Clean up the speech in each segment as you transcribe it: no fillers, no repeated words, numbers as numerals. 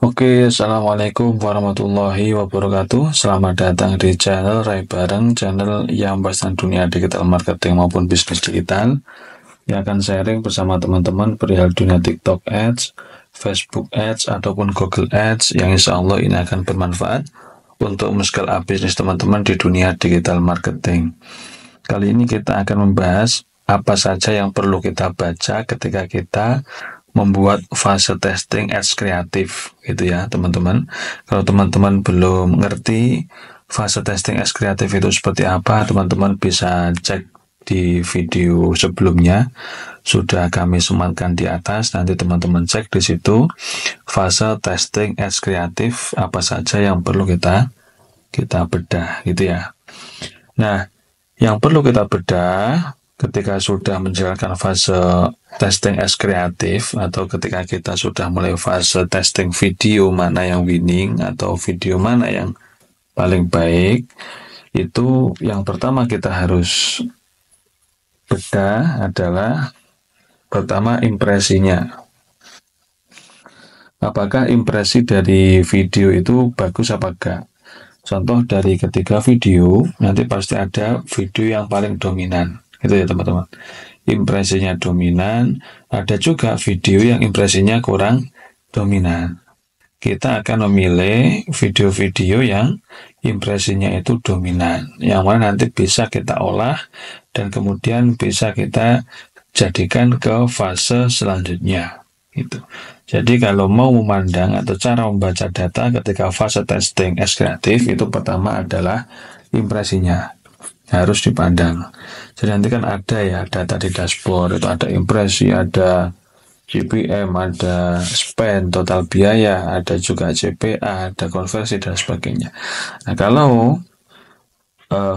Oke, Assalamualaikum warahmatullahi wabarakatuh. Selamat datang di channel Rai Bareng, channel yang bahas tentang dunia digital marketing maupun bisnis digital. Yang akan sharing bersama teman-teman perihal dunia TikTok Ads, Facebook Ads, ataupun Google Ads yang insya Allah ini akan bermanfaat untuk men-scale up bisnis teman-teman di dunia digital marketing. Kali ini kita akan membahas apa saja yang perlu kita baca ketika kita membuat fase testing ads kreatif gitu ya teman-teman. Kalau teman-teman belum mengerti fase testing ads kreatif itu seperti apa, teman-teman bisa cek di video sebelumnya, sudah kami sematkan di atas. Nanti teman-teman cek di situ fase testing ads kreatif apa saja yang perlu kita bedah gitu ya. Nah, yang perlu kita bedah ketika sudah menjalankan fase testing ads kreatif atau ketika kita sudah mulai fase testing video mana yang winning atau video mana yang paling baik, itu yang pertama kita harus bedah adalah pertama impresinya. Apakah impresi dari video itu bagus apa enggak? Contoh dari ketiga video, nanti pasti ada video yang paling dominan. Gitu ya teman-teman. Impresinya dominan, ada juga video yang impresinya kurang dominan. Kita akan memilih video-video yang impresinya itu dominan, yang mana nanti bisa kita olah dan kemudian bisa kita jadikan ke fase selanjutnya. Gitu. Jadi kalau mau memandang atau cara membaca data ketika fase testing ads kreatif, itu pertama adalah impresinya harus dipandang. Jadi nanti kan ada ya data di dashboard, itu ada impresi, ada CPM, ada spend, total biaya, ada juga CPA, ada konversi dan sebagainya. Nah kalau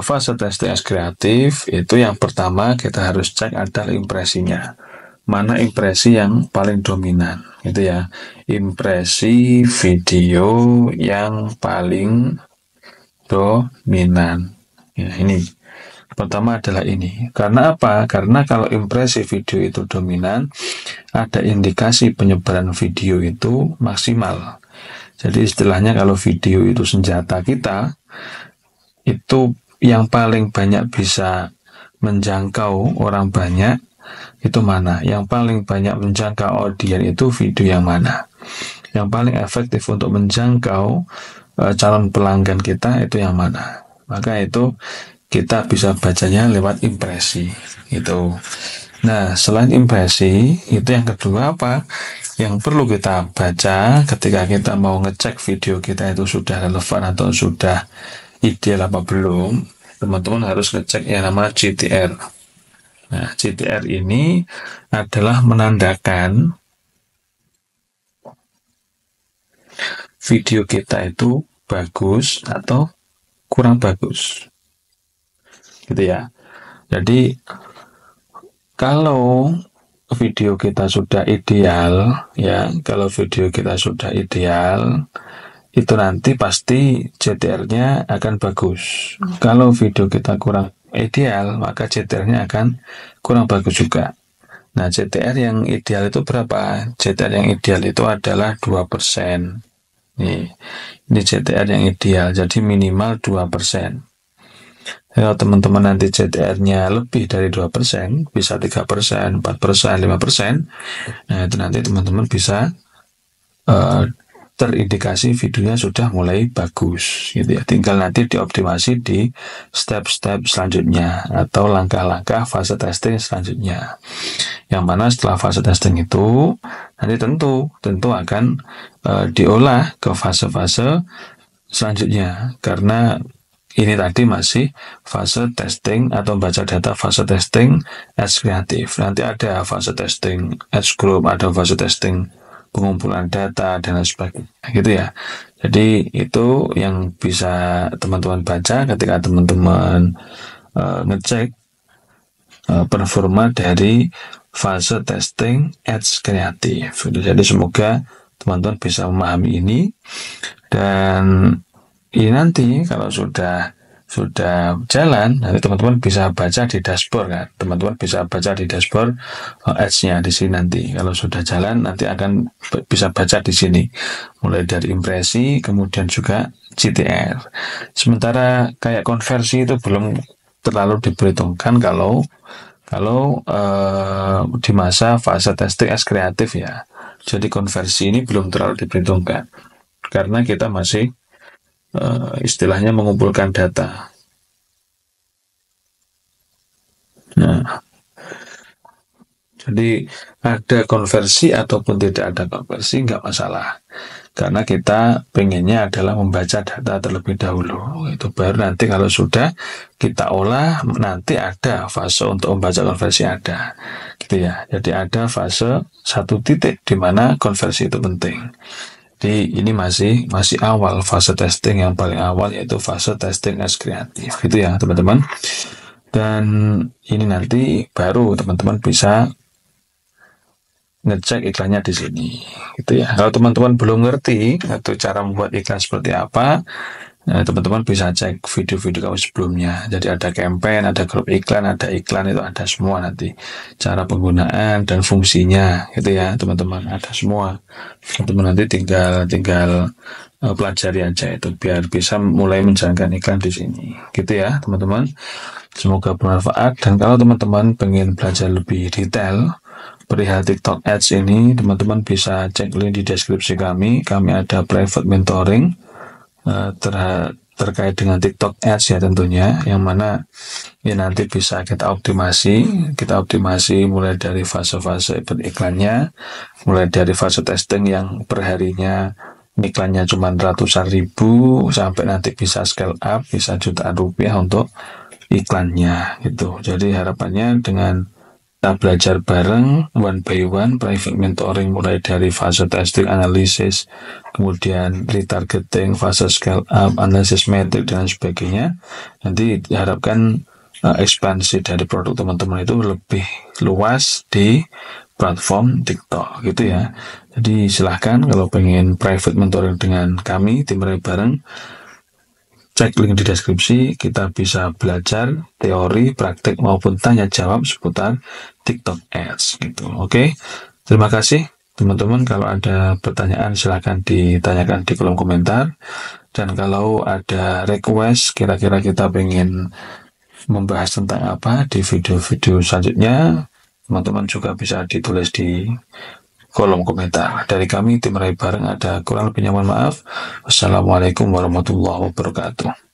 fase testing ads kreatif itu yang pertama kita harus cek adalah impresinya. Mana impresi yang paling dominan, gitu ya. Impresi video yang paling dominan. Ya, ini. Pertama adalah ini. Karena apa? Karena kalau impresi video itu dominan, ada indikasi penyebaran video itu maksimal. Jadi istilahnya kalau video itu senjata kita, itu yang paling banyak bisa menjangkau orang banyak, itu mana? Yang paling banyak menjangkau audiens itu video yang mana? Yang paling efektif untuk menjangkau calon pelanggan kita itu yang mana? Maka itu kita bisa bacanya lewat impresi itu. Nah, selain impresi, itu yang kedua apa? Yang perlu kita baca ketika kita mau ngecek video kita itu sudah relevan atau sudah ideal apa belum, teman-teman harus ngecek yang nama GTR. Nah, GTR ini adalah menandakan video kita itu bagus atau kurang bagus. Gitu ya. Jadi, kalau video kita sudah ideal, ya, kalau video kita sudah ideal, itu nanti pasti GTR-nya akan bagus. Kalau video kita kurang ideal, maka GTR-nya akan kurang bagus juga. Nah, GTR yang ideal itu berapa? GTR yang ideal itu adalah 2%. Ini GTR yang ideal, jadi minimal 2%. Kalau teman-teman nanti GTR-nya lebih dari 2%, bisa 3%, 4%, 5%, nah itu nanti teman-teman bisa terindikasi videonya sudah mulai bagus gitu ya. Tinggal nanti dioptimasi di step-step selanjutnya atau langkah-langkah fase testing selanjutnya. Yang mana setelah fase testing itu nanti tentu akan diolah ke fase-fase selanjutnya, karena ini tadi masih fase testing atau baca data fase testing ads kreatif. Nanti ada fase testing ads group, ada fase testing pengumpulan data dan lain sebagainya gitu ya. Jadi itu yang bisa teman-teman baca ketika teman-teman ngecek performa dari fase testing ads kreatif. Jadi semoga teman-teman bisa memahami ini, dan ini nanti kalau sudah sudah jalan, nanti teman-teman bisa baca di dashboard kan. Teman-teman bisa baca di dashboard ads-nya di sini nanti. Kalau sudah jalan nanti akan bisa baca di sini. Mulai dari impresi, kemudian juga CTR. Sementara kayak konversi itu belum terlalu diperhitungkan kalau di masa fase testing as kreatif ya. Jadi konversi ini belum terlalu diperhitungkan karena kita masih istilahnya mengumpulkan data. Nah, jadi ada konversi ataupun tidak ada konversi nggak masalah. Karena kita pengennya adalah membaca data terlebih dahulu. Itu baru nanti kalau sudah kita olah, nanti ada fase untuk membaca konversi ada. Gitu ya. Jadi ada fase satu titik di mana konversi itu penting. Jadi ini masih awal fase testing yang paling awal yaitu fase testing as kreatif. Gitu ya, teman-teman. Dan ini nanti baru teman-teman bisa ngecek iklannya di sini, gitu ya. Kalau teman-teman belum ngerti atau cara membuat iklan seperti apa, teman-teman bisa cek video-video kami sebelumnya. Jadi ada campaign, ada grup iklan, ada iklan, itu ada semua nanti. Cara penggunaan dan fungsinya, gitu ya, teman-teman, ada semua. Teman-teman nanti tinggal pelajari aja itu biar bisa mulai menjalankan iklan di sini, gitu ya, teman-teman. Semoga bermanfaat. Dan kalau teman-teman pengen belajar lebih detail perihal TikTok Ads ini, teman-teman bisa cek link di deskripsi kami. Kami ada private mentoring terkait dengan TikTok Ads ya tentunya, yang mana ya nanti bisa kita optimasi mulai dari fase-fase beriklannya, mulai dari fase testing yang perharinya iklannya cuma ratusan ribu sampai nanti bisa scale up, bisa jutaan rupiah untuk iklannya gitu. Jadi harapannya dengan kita belajar bareng one by one private mentoring mulai dari fase testing analisis, kemudian retargeting, fase scale up, analisis metrik dan sebagainya. Nanti diharapkan ekspansi dari produk teman-teman itu lebih luas di platform TikTok gitu ya. Jadi silahkan kalau pengen private mentoring dengan kami tim Rai Bareng, cek link di deskripsi, kita bisa belajar teori, praktek maupun tanya jawab seputar TikTok Ads gitu. Oke. Terima kasih teman-teman. Kalau ada pertanyaan silahkan ditanyakan di kolom komentar. Dan kalau ada request kira-kira kita pengen membahas tentang apa di video-video selanjutnya, teman-teman juga bisa ditulis di kolom komentar. Dari kami tim Rai Bareng ada kurang lebihnya mohon maaf. Wassalamualaikum warahmatullahi wabarakatuh.